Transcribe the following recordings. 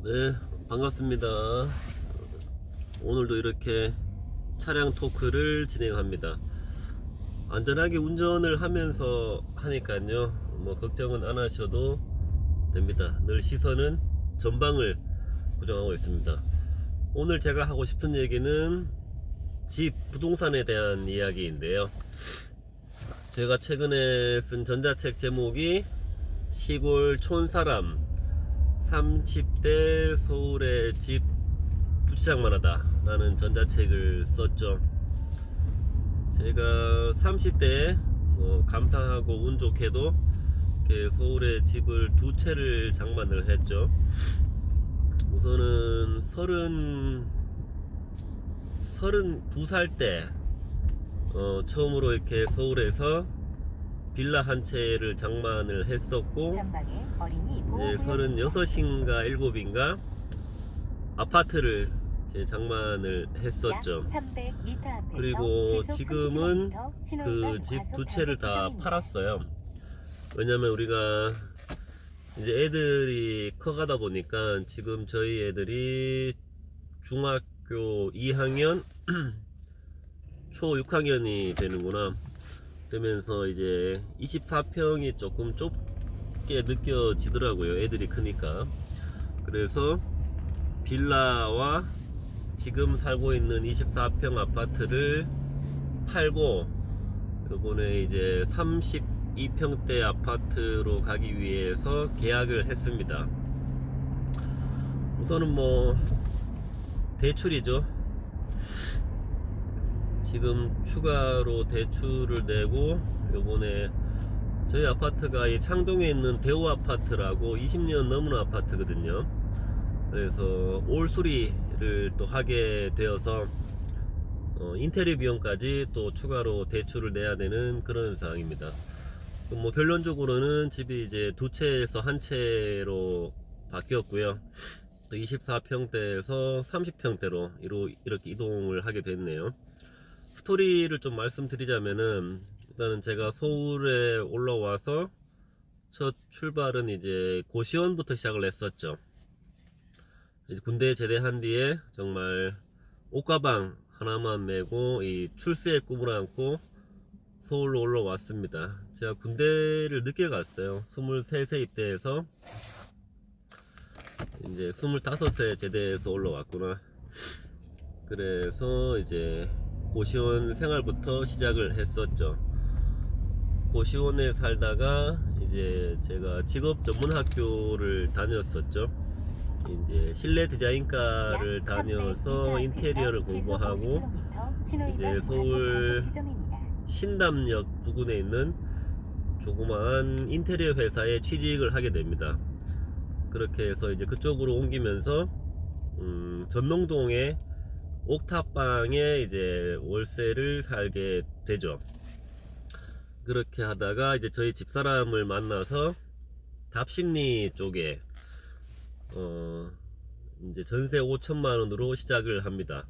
네, 반갑습니다. 오늘도 이렇게 차량 토크를 진행합니다. 안전하게 운전을 하면서 하니까요, 뭐 걱정은 안 하셔도 됩니다. 늘 시선은 전방을 고정하고 있습니다. 오늘 제가 하고 싶은 얘기는 집 부동산에 대한 이야기인데요. 제가 최근에 쓴 전자책 제목이 시골 촌사람 30대 서울의 집 두 채장만 하다 라는 전자책을 썼죠. 제가 30대에 감사하고 운 좋게도 이렇게 서울에 집을 두 채를 장만을 했죠. 우선은 32살 때 처음으로 이렇게 서울에서 빌라 한 채를 장만을 했었고, 이제 36인가 7인가 아파트를 장만을 했었죠. 그리고 지금은 그 집 두 채를 다 팔았어요. 왜냐면 우리가 이제 애들이 커가다 보니까 지금 저희 애들이 중학교 2학년 초 6학년이 되는구나 되면서 이제 24평이 조금 좁게 느껴지더라고요. 애들이 크니까. 그래서 빌라와 지금 살고 있는 24평 아파트를 팔고 이번에 이제 32평대 아파트로 가기 위해서 계약을 했습니다. 우선은 뭐 대출이죠. 지금 추가로 대출을 내고 요번에 저희 아파트가 이 창동에 있는 대우 아파트라고 20년 넘은 아파트거든요. 그래서 올 수리를 또 하게 되어서 인테리어 비용까지 또 추가로 대출을 내야 되는 그런 상황입니다. 뭐 결론적으로는 집이 이제 두 채에서 한 채로 바뀌었고요. 또 24평대에서 30평대로 이렇게 이동을 하게 됐네요. 스토리를 좀 말씀드리자면은, 일단은 제가 서울에 올라와서 첫 출발은 이제 고시원부터 시작을 했었죠. 이제 군대 제대한 뒤에 정말 옷가방 하나만 메고 이 출세의 꿈을 안고 서울로 올라왔습니다. 제가 군대를 늦게 갔어요. 23세 입대해서 이제 25세 제대해서 올라왔구나. 그래서 이제 고시원 생활부터 시작을 했었죠. 고시원에 살다가 이제 제가 직업 전문 학교를 다녔었죠. 이제 실내 디자인과를 다녀서 인테리어를 공부하고 이제 서울 신담역 부근에 있는 조그마한 인테리어 회사에 취직을 하게 됩니다. 그렇게 해서 이제 그쪽으로 옮기면서 전농동에 옥탑방에 이제 월세를 살게 되죠. 그렇게 하다가 이제 저희 집사람을 만나서 답심리 쪽에 이제 전세 5천만원으로 시작을 합니다.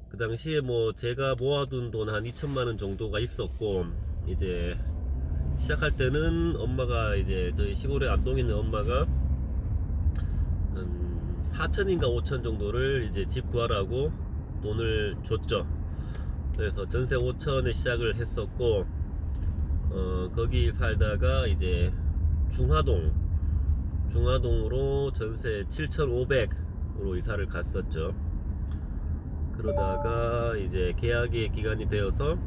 그 당시에 뭐 제가 모아둔 돈 한 2천만원 정도가 있었고, 이제 시작할 때는 엄마가 이제 저희 시골에 안동에 있는 엄마가 한 4천인가 5천 정도를 이제 집 구하라고 돈을 줬죠. 그래서 전세 5천에 시작을 했었고, 거기 살다가 이제 중화동으로 전세 7,500으로 이사를 갔었죠. 그러다가 이제 계약의 기간이 되어서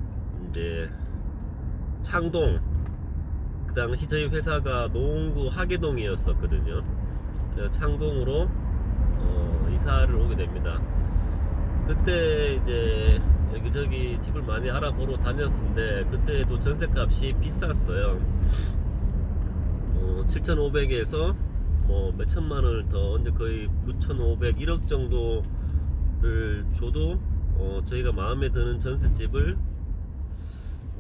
이제 창동, 그 당시 저희 회사가 노원구 하계동이었었거든요. 창동으로 이사를 오게 됩니다. 그때 이제 여기저기 집을 많이 알아보러 다녔는데, 그때도 전세값이 비쌌어요. 7,500에서 뭐 몇천만원을 더 언제 거의 9,500, 1억 정도를 줘도 저희가 마음에 드는 전셋집을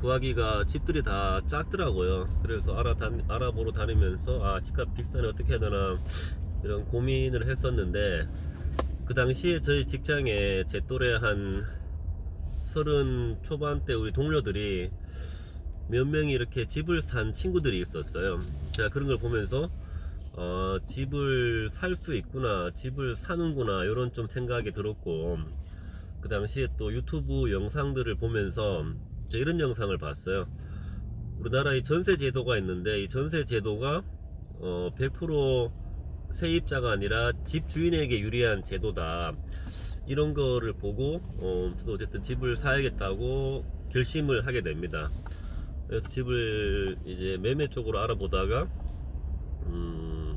구하기가 집들이 다 작더라고요. 그래서 알아보러 다니면서 집값 비싸네, 어떻게 해야 되나 이런 고민을 했었는데, 그 당시에 저희 직장에 제 또래 한 30 초반대 우리 동료들이 몇 명이 이렇게 집을 산 친구들이 있었어요. 제가 그런 걸 보면서 집을 살 수 있구나, 집을 사는구나, 이런 좀 생각이 들었고, 그 당시에 또 유튜브 영상들을 보면서 저 이런 영상을 봤어요. 우리나라에 전세 제도가 있는데 이 전세 제도가 100% 세입자가 아니라 집 주인에게 유리한 제도다, 이런 거를 보고 저도 어쨌든 집을 사야겠다고 결심을 하게 됩니다. 그래서 집을 이제 매매 쪽으로 알아보다가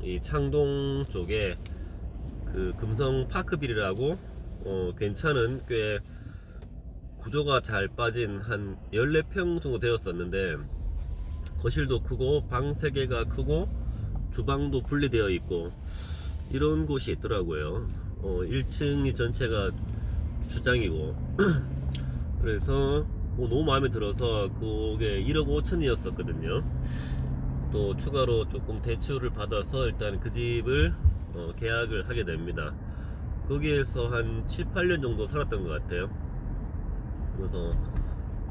이 창동 쪽에 그 금성 파크빌이라고 괜찮은, 꽤 구조가 잘 빠진 한 14평 정도 되었었는데, 거실도 크고 방 3개가 크고 주방도 분리되어 있고 이런 곳이 있더라고요. 1층이 전체가 주장이고 그래서 너무 마음에 들어서 그게 1억 5천이었었거든요. 또 추가로 조금 대출을 받아서 일단 그 집을 계약을 하게 됩니다. 거기에서 한 7, 8년 정도 살았던 것 같아요. 그래서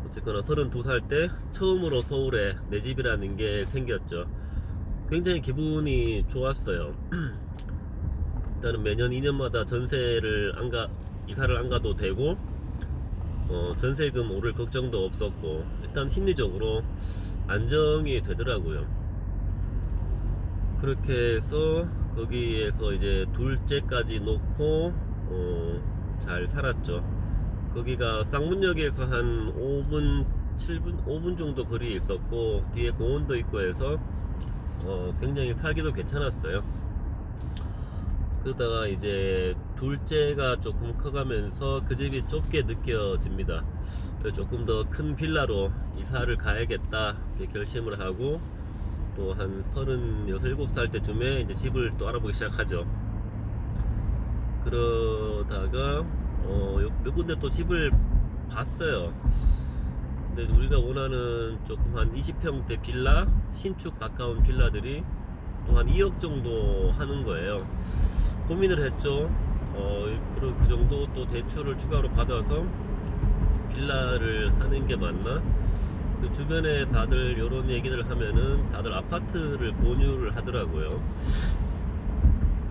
어쨌거나 32살 때 처음으로 서울에 내 집이라는 게 생겼죠. 굉장히 기분이 좋았어요. 일단은 매년 2년마다 이사를 안 가도 되고, 전세금 오를 걱정도 없었고, 일단 심리적으로 안정이 되더라고요. 그렇게 해서 거기에서 이제 둘째까지 놓고 잘 살았죠. 거기가 쌍문역에서 한 5분, 7분, 5분 정도 거리에 있었고, 뒤에 공원도 있고 해서 굉장히 살기도 괜찮았어요. 그러다가 이제 둘째가 조금 커가면서 그 집이 좁게 느껴집니다. 조금 더 큰 빌라로 이사를 가야겠다 이렇게 결심을 하고, 또 한 36, 7살 때쯤에 이제 집을 또 알아보기 시작하죠. 그러다가 몇 군데 또 집을 봤어요. 근데 우리가 원하는 조금 한 20평대 빌라, 신축 가까운 빌라들이 또 한 2억 정도 하는 거예요. 고민을 했죠. 그 정도 또 대출을 추가로 받아서 빌라를 사는 게 맞나? 그 주변에 다들 이런 얘기를 하면은 다들 아파트를 권유를 하더라고요.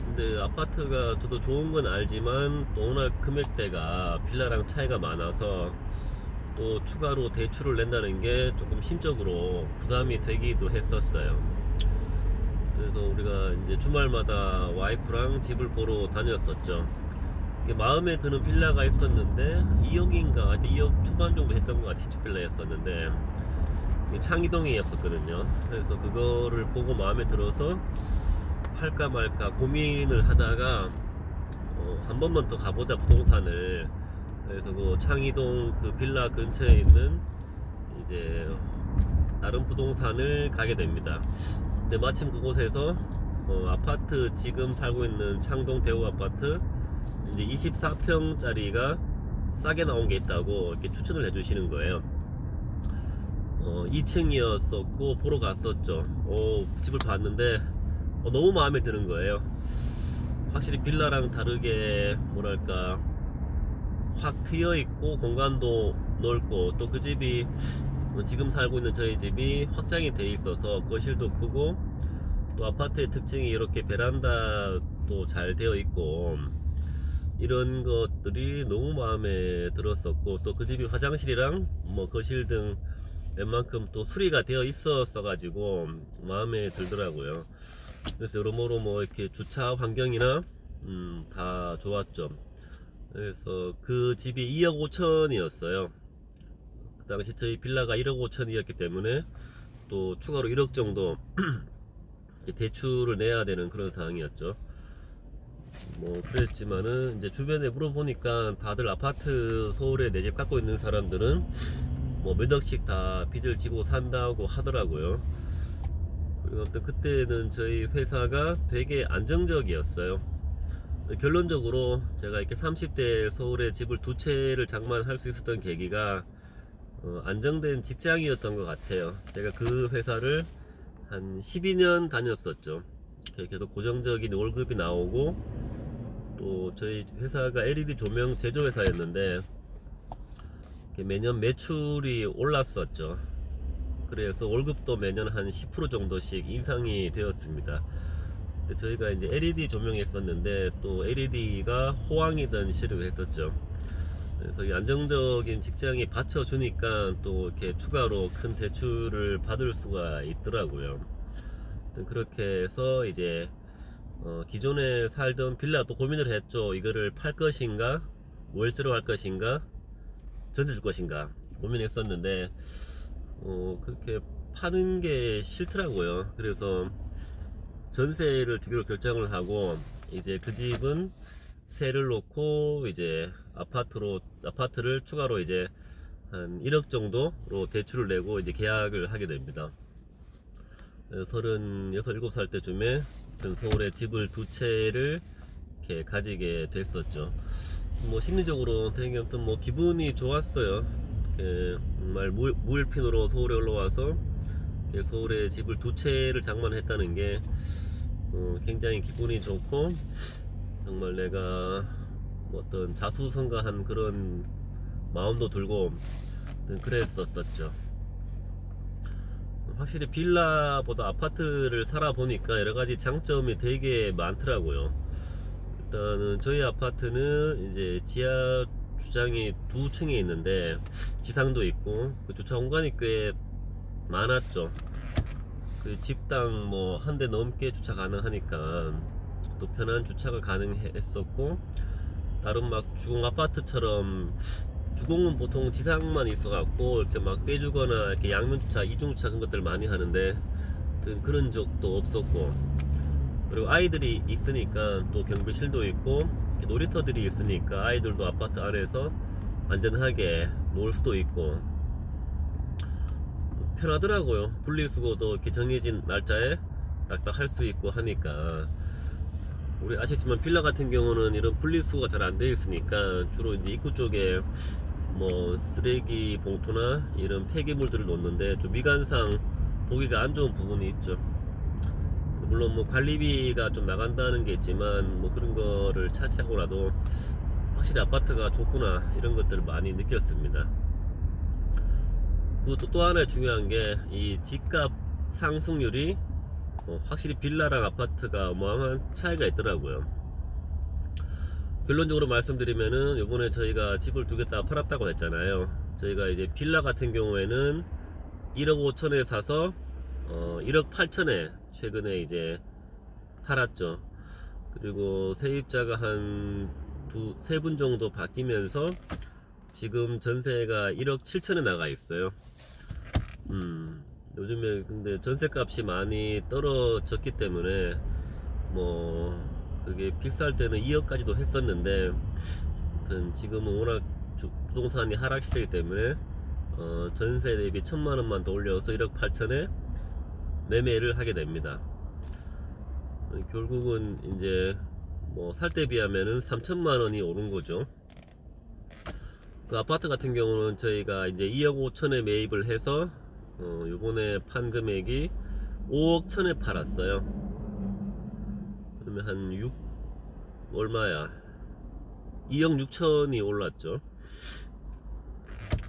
근데 아파트가 저도 좋은 건 알지만 또 워낙 금액대가 빌라랑 차이가 많아서 또 추가로 대출을 낸다는 게 조금 심적으로 부담이 되기도 했었어요. 그래서 우리가 이제 주말마다 와이프랑 집을 보러 다녔었죠. 마음에 드는 빌라가 있었는데 2억인가 2억 초반 정도 했던 것 같은 빌라였었는데 창이동이었었거든요. 그래서 그거를 보고 마음에 들어서 할까 말까 고민을 하다가 한 번만 더 가보자, 부동산을. 그래서 그 창이동 그 빌라 근처에 있는 이제 다른 부동산을 가게 됩니다. 근데 마침 그곳에서 아파트, 지금 살고 있는 창동 대우 아파트 이제 24평짜리가 싸게 나온 게 있다고 이렇게 추천을 해주시는 거예요. 2층이었었고 보러 갔었죠. 집을 봤는데 너무 마음에 드는 거예요. 확실히 빌라랑 다르게 뭐랄까 확 트여 있고 공간도 넓고, 또 그 집이 지금 살고 있는 저희 집이 확장이 돼 있어서 거실도 크고, 또 아파트의 특징이 이렇게 베란다도 잘 되어 있고, 이런 것들이 너무 마음에 들었었고, 또 그 집이 화장실이랑 뭐 거실 등 웬만큼 또 수리가 되어 있었어 가지고 마음에 들더라고요. 그래서 여러모로 뭐 이렇게 주차 환경이나 다 좋았죠. 그래서 그 집이 2억 5천이었어요. 그 당시 저희 빌라가 1억 5천이었기 때문에 또 추가로 1억 정도 대출을 내야 되는 그런 상황이었죠. 뭐 그랬지만은 이제 주변에 물어보니까 다들 아파트 서울에 내 집 갖고 있는 사람들은 뭐 몇 억씩 다 빚을 지고 산다고 하더라고요. 그리고 아무튼 그때는 저희 회사가 되게 안정적이었어요. 결론적으로 제가 이렇게 30대 서울에 집을 2채를 장만할 수 있었던 계기가 안정된 직장이었던 것 같아요. 제가 그 회사를 한 12년 다녔었죠. 계속 고정적인 월급이 나오고, 또 저희 회사가 LED 조명 제조 회사였는데 매년 매출이 올랐었죠. 그래서 월급도 매년 한 10% 정도씩 인상이 되었습니다. 근데 저희가 이제 LED 조명이 있었는데 또 LED가 호황이던 시를 했었죠. 그래서 이 안정적인 직장이 받쳐주니까 또 이렇게 추가로 큰 대출을 받을 수가 있더라고요. 그렇게 해서 이제 기존에 살던 빌라도 고민을 했죠. 이거를 팔 것인가, 월세로 할 것인가, 전세 줄 것인가 고민했었는데 그렇게 파는 게 싫더라고요. 그래서 전세를 주기로 결정을 하고 이제 그 집은 세를 놓고 이제 아파트를 추가로 이제 한 1억 정도로 대출을 내고 이제 계약을 하게 됩니다. 36, 7살 때쯤에 서울에 집을 두 채를 이렇게 가지게 됐었죠. 뭐 심리적으로 되게 아무튼 뭐 기분이 좋았어요. 이렇게 정말 무일핀으로 서울에 올라와서 서울에 집을 두 채를 장만했다는 게 굉장히 기분이 좋고 정말 내가 어떤 자수성가한 그런 마음도 들고 그랬었죠. 확실히 빌라보다 아파트를 살아보니까 여러가지 장점이 되게 많더라고요. 일단은 저희 아파트는 이제 지하 주장이 두 층에 있는데 지상도 있고 그 주차 공간이 꽤 많았죠. 그 집당 뭐 한 대 넘게 주차 가능하니까 또 편한 주차가 가능했었고, 다른 막 주공 아파트처럼 주공은 보통 지상만 있어갖고 이렇게 막 떼주거나 이렇게 양면 주차, 이중 주차 그런 것들 많이 하는데 그런 적도 없었고, 그리고 아이들이 있으니까 또 경비실도 있고 놀이터들이 있으니까 아이들도 아파트 안에서 안전하게 놀 수도 있고 편하더라고요. 분리수거도 이렇게 정해진 날짜에 딱딱 할 수 있고 하니까. 우리 아시지만 빌라 같은 경우는 이런 분리수거가 잘 안 되어 있으니까 주로 이제 입구 쪽에 뭐 쓰레기 봉투나 이런 폐기물들을 놓는데 좀 미관상 보기가 안 좋은 부분이 있죠. 물론 뭐 관리비가 좀 나간다는 게 있지만 뭐 그런 거를 차치하고라도 확실히 아파트가 좋구나 이런 것들을 많이 느꼈습니다. 그리고 또 하나 중요한 게 이 집값 상승률이 확실히 빌라랑 아파트가 어마어마한 차이가 있더라고요. 결론적으로 말씀드리면은 요번에 저희가 집을 두 개 다 팔았다고 했잖아요. 저희가 이제 빌라 같은 경우에는 1억 5천에 사서 1억 8천에 최근에 이제 팔았죠. 그리고 세입자가 한 세 분 정도 바뀌면서 지금 전세가 1억 7천에 나가 있어요. 요즘에 근데 전세값이 많이 떨어졌기 때문에 뭐 그게 비쌀 때는 2억까지도 했었는데 지금은 워낙 부동산이 하락 시세이기 때문에 전세 대비 1,000만원만 더 올려서 1억 8천에 매매를 하게 됩니다. 결국은 이제 뭐 살 때 비하면은 3천만원이 오른 거죠. 그 아파트 같은 경우는 저희가 이제 2억 5천에 매입을 해서 요번에 판 금액이 5억 천에 팔았어요. 그러면 한 6 얼마야 2억 6천이 올랐죠.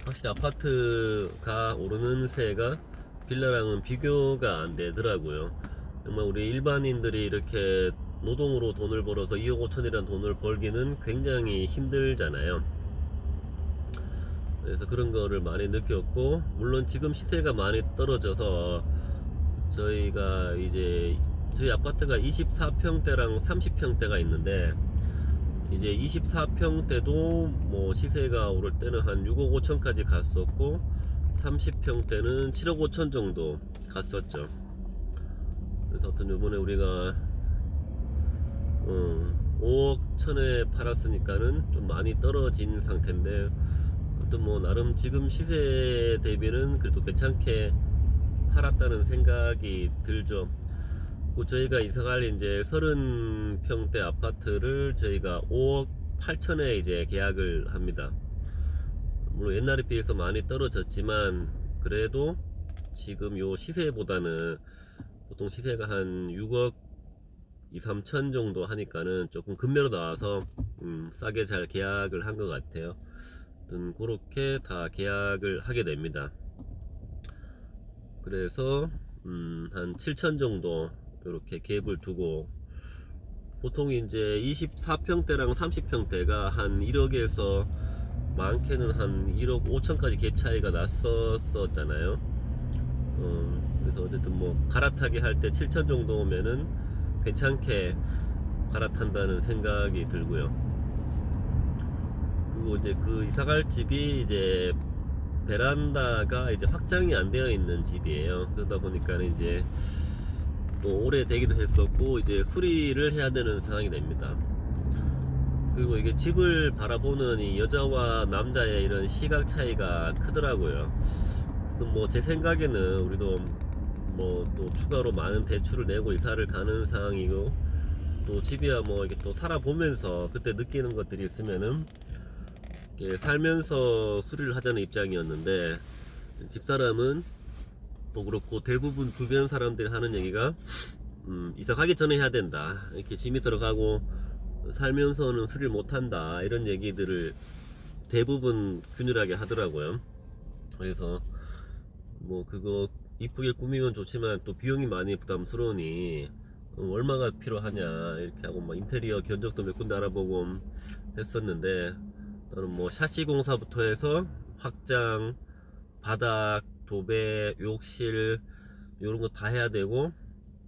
확실히 아파트가 오르는 세가 빌라랑은 비교가 안 되더라고요. 정말 우리 일반인들이 이렇게 노동으로 돈을 벌어서 2억 5천이라는 돈을 벌기는 굉장히 힘들잖아요. 그래서 그런 거를 많이 느꼈고, 물론 지금 시세가 많이 떨어져서 저희가 이제 저희 아파트가 24평대랑 30평대가 있는데 이제 24평대도 뭐 시세가 오를 때는 한 6억 5천까지 갔었고 30평대는 7억 5천 정도 갔었죠. 그래서 아무튼 요번에 우리가 5억 천에 팔았으니까는 좀 많이 떨어진 상태인데, 또 뭐 나름 지금 시세 대비는 그래도 괜찮게 팔았다는 생각이 들죠. 저희가 이사갈 이제 30평대 아파트를 저희가 5억 8천에 이제 계약을 합니다. 물론 옛날에 비해서 많이 떨어졌지만 그래도 지금 요 시세보다는 보통 시세가 한 6억 2, 3천 정도 하니까는 조금 급매로 나와서 싸게 잘 계약을 한 것 같아요. 그렇게 다 계약을 하게 됩니다. 그래서 한 7천 정도 이렇게 갭을 두고 보통 이제 24평대랑 30평대가 한 1억에서 많게는 한 1억 5천까지 갭 차이가 났었잖아요. 그래서 어쨌든 뭐 갈아타기 할 때 7천 정도 오면은 괜찮게 갈아탄다는 생각이 들고요. 그리고 이제 그 이사갈 집이 이제 베란다가 이제 확장이 안 되어 있는 집이에요. 그러다 보니까 이제 또 오래되기도 했었고 이제 수리를 해야 되는 상황이 됩니다. 그리고 이게 집을 바라보는 이 여자와 남자의 이런 시각 차이가 크더라고요. 뭐 제 생각에는 우리도 뭐 또 추가로 많은 대출을 내고 이사를 가는 상황이고, 또 집이야 뭐 이렇게 또 살아보면서 그때 느끼는 것들이 있으면은 이렇게 살면서 수리를 하자는 입장이었는데, 집사람은 또 그렇고 대부분 주변 사람들이 하는 얘기가 이사 가기 전에 해야 된다, 이렇게 짐이 들어가고 살면서는 수리를 못한다, 이런 얘기들을 대부분 균일하게 하더라고요. 그래서 뭐 그거 이쁘게 꾸미면 좋지만 또 비용이 많이 부담스러우니 얼마가 필요하냐 이렇게 하고 막 인테리어 견적도 몇 군데 알아보고 했었는데, 저는 뭐 샤시 공사부터 해서 확장, 바닥, 도배, 욕실 이런 거 다 해야 되고,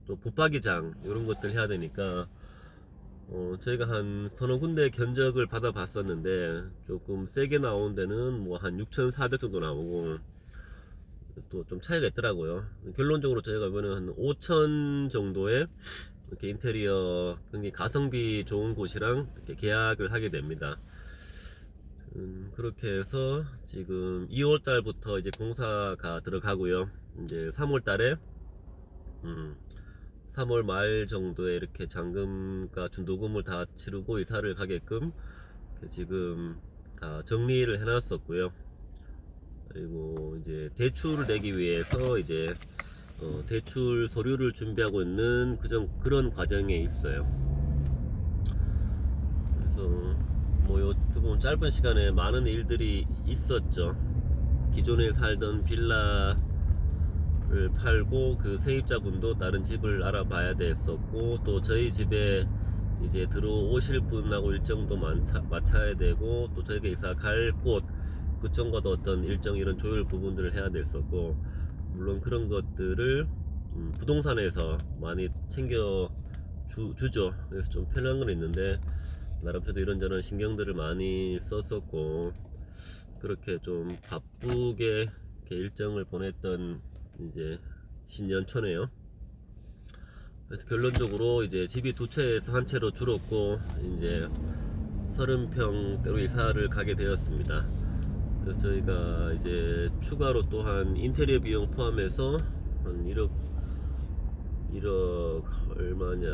또 붙박이장 이런 것들 해야 되니까 저희가 한 서너 군데 견적을 받아 봤었는데, 조금 세게 나온 데는 뭐 한 6,400 정도 나오고 또 좀 차이가 있더라고요. 결론적으로 저희가 이번에 한 5천 정도의 이렇게 인테리어 굉장히 가성비 좋은 곳이랑 이렇게 계약을 하게 됩니다. 그렇게 해서 지금 2월 달부터 이제 공사가 들어가고요. 이제 3월 달에 3월 말 정도에 이렇게 잔금과 준도금을 다 치르고 이사를 가게끔 지금 다 정리를 해놨었고요. 그리고 이제 대출을 내기 위해서 이제 대출 서류를 준비하고 있는 그런 과정에 있어요. 그래서 뭐 요즘 짧은 시간에 많은 일들이 있었죠. 기존에 살던 빌라를 팔고 그 세입자분도 다른 집을 알아봐야 됐었고, 또 저희 집에 이제 들어오실 분하고 일정도 맞춰야 되고, 또 저희가 이사 갈 곳 그쪽과도 어떤 일정 이런 조율 부분들을 해야 됐었고, 물론 그런 것들을 부동산에서 많이 챙겨 주죠. 그래서 좀 편한 건 있는데, 나름 저도 이런저런 신경들을 많이 썼었고, 그렇게 좀 바쁘게 이렇게 일정을 보냈던 이제 신년초네요. 그래서 결론적으로 이제 집이 두 채에서 한 채로 줄었고, 이제 30평대로 이사를 가게 되었습니다. 그래서 저희가 이제 추가로 또한 인테리어 비용 포함해서 한 1억 얼마냐,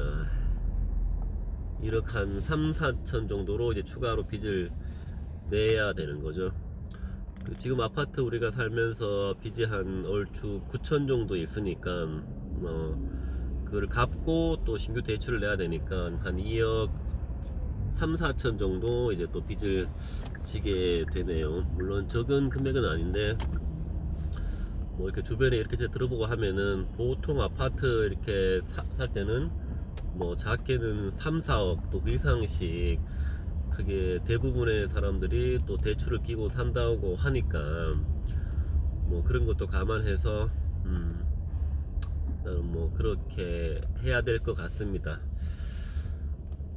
1억 한 3, 4천 정도로 이제 추가로 빚을 내야 되는 거죠. 지금 아파트 우리가 살면서 빚이 한 얼추 9천 정도 있으니까 그걸 갚고 또 신규 대출을 내야 되니까 한 2억 3, 4천 정도 이제 또 빚을 지게 되네요. 물론 적은 금액은 아닌데, 뭐 이렇게 주변에 이렇게 제가 들어보고 하면은 보통 아파트 이렇게 살 때는 뭐 작게는 3, 4억 또 그 이상씩, 그게 대부분의 사람들이 또 대출을 끼고 산다고 하니까 뭐 그런 것도 감안해서 나는 뭐 그렇게 해야 될 것 같습니다.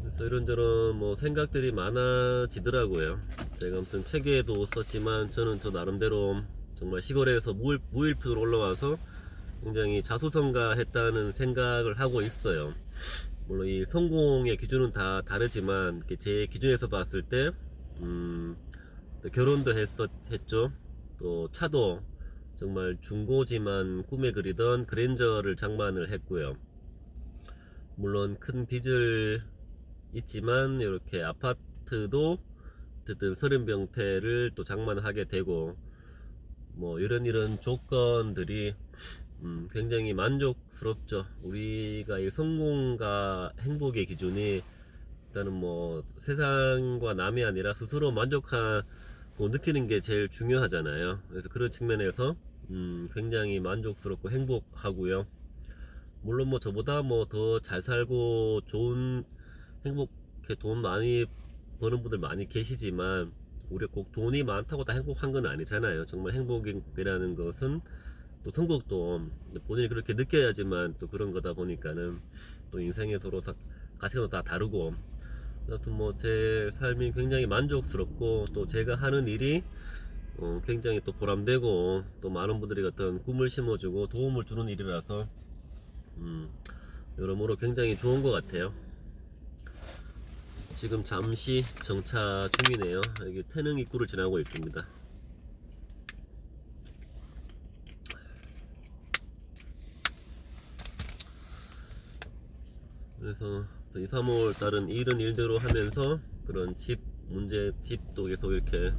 그래서 이런저런 뭐 생각들이 많아지더라고요. 제가 아무튼 책에도 썼지만, 저는 저 나름대로 정말 시골에서 무일푼으로 올라와서 굉장히 자수성가했다는 생각을 하고 있어요. 물론 이 성공의 기준은 다 다르지만, 제 기준에서 봤을 때 또 결혼도 했죠. 또 차도 정말 중고지만 꿈에 그리던 그랜저를 장만을 했고요. 물론 큰 빚을 있지만 이렇게 아파트도 어쨌든 30평대를 또 장만하게 되고, 뭐 이런 조건들이 굉장히 만족스럽죠. 우리가 이 성공과 행복의 기준이 일단은 뭐 세상과 남이 아니라 스스로 만족하고 느끼는 게 제일 중요하잖아요. 그래서 그런 측면에서 굉장히 만족스럽고 행복하고요. 물론 뭐 저보다 뭐 더 잘 살고 좋은 행복해 돈 많이 버는 분들 많이 계시지만 우리가 꼭 돈이 많다고 다 행복한 건 아니잖아요. 정말 행복이라는 것은 또 성공도 본인이 그렇게 느껴야지만 또 그런 거다 보니까는 또 인생에 서로 가치관도 다 다르고, 아무튼 뭐 제 삶이 굉장히 만족스럽고 또 제가 하는 일이 굉장히 또 보람되고 또 많은 분들이 어떤 꿈을 심어주고 도움을 주는 일이라서 여러모로 굉장히 좋은 것 같아요. 지금 잠시 정차 중이네요. 여기 태릉 입구를 지나고 있습니다. 그래서 2, 3월 달은 이런 일대로 하면서 그런 집 문제, 집도 계속 이렇게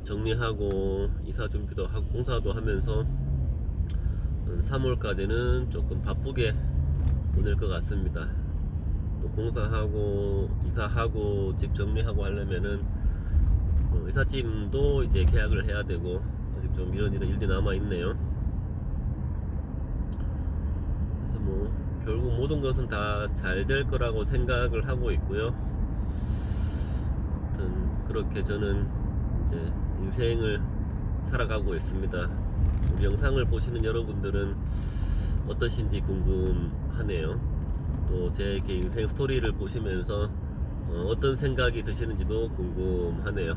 정리하고 이사 준비도 하고 공사도 하면서 3월까지는 조금 바쁘게 보낼 것 같습니다. 또 공사하고 이사하고 집 정리하고 하려면은 이삿짐도 이제 계약을 해야 되고 아직 좀 이런 일이 남아 있네요. 그래서 뭐 결국 모든 것은 다 잘 될 거라고 생각을 하고 있고요. 아무튼 그렇게 저는 이제 인생을 살아가고 있습니다. 우리 영상을 보시는 여러분들은 어떠신지 궁금하네요. 또 제 인생 스토리를 보시면서 어떤 생각이 드시는지도 궁금하네요.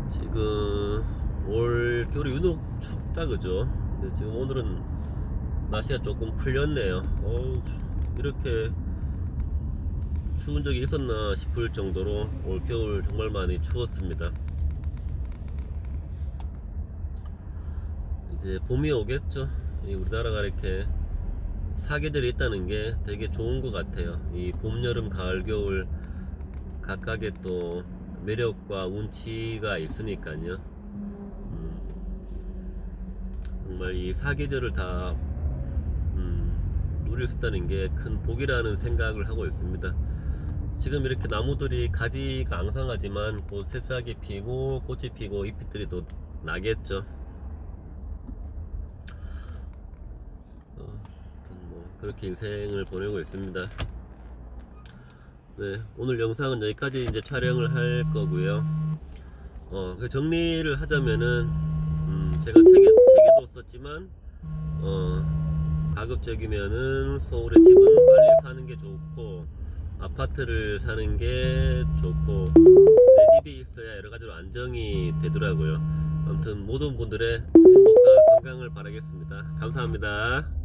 지금 올 겨울이 유독 춥다 그죠? 근데 지금 오늘은 날씨가 조금 풀렸네요. 이렇게 추운 적이 있었나 싶을 정도로 올 겨울 정말 많이 추웠습니다. 이제 봄이 오겠죠. 우리나라가 이렇게 사계절이 있다는 게 되게 좋은 것 같아요. 이 봄, 여름, 가을, 겨울 각각의 또 매력과 운치가 있으니까요. 정말 이 사계절을 다 누릴 수 있다는 게 큰 복이라는 생각을 하고 있습니다. 지금 이렇게 나무들이 가지가 앙상하지만 곧 새싹이 피고 꽃이 피고 잎들이 또 나겠죠. 그렇게 인생을 보내고 있습니다. 네, 오늘 영상은 여기까지 이제 촬영을 할 거고요. 그 정리를 하자면은 제가 책에도 썼지만 가급적이면은 서울에 집은 빨리 사는 게 좋고 아파트를 사는 게 좋고 내 집이 있어야 여러 가지로 안정이 되더라고요. 아무튼 모든 분들의 행복과 건강을 바라겠습니다. 감사합니다.